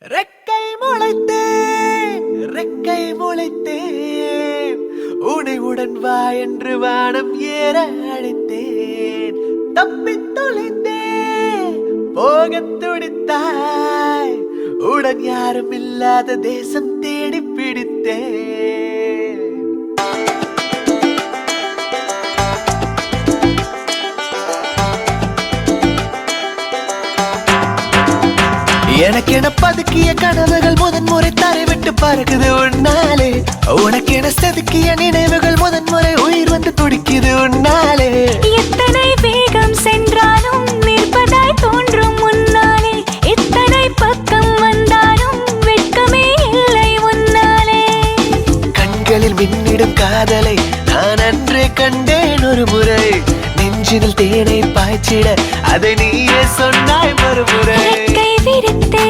ரெக்கை முளைத்தேன் ரெக்கை முளைத்தேன் உனை உடன் வா என்று வானம் ஏற அழைத்தேன் தப்பித் தொலைந்தேன் போகத் துடித்தாய் உடன் யாரும் இல்லாத தேசம் தேடி பிடித்தேன் எனக்கென பதுக்கிய கனவுகள் முதன்முறை தரைவிட்டு பறக்குது உன்னாலே உனக்கென செதுக்கிய நினைவுகள் முதன்முறை உயிர் வந்து துடிக்குது உன்னாலே எத்தனை வேகம் சென்றாலும் நிற்பதாய் தோன்றும் முன்னாலே எத்தனை பக்கம் வந்தாலும் வெட்கமே இல்லை உன்னாலே கண்களில் மின்னிடும் காதலை நான் அன்றே கண்டேன் ஒரு முறை நெஞ்சினில் தேனை பாய்ச்சிட அதை நீயே சொன்னாய் மறுமுறை கை விரித்தே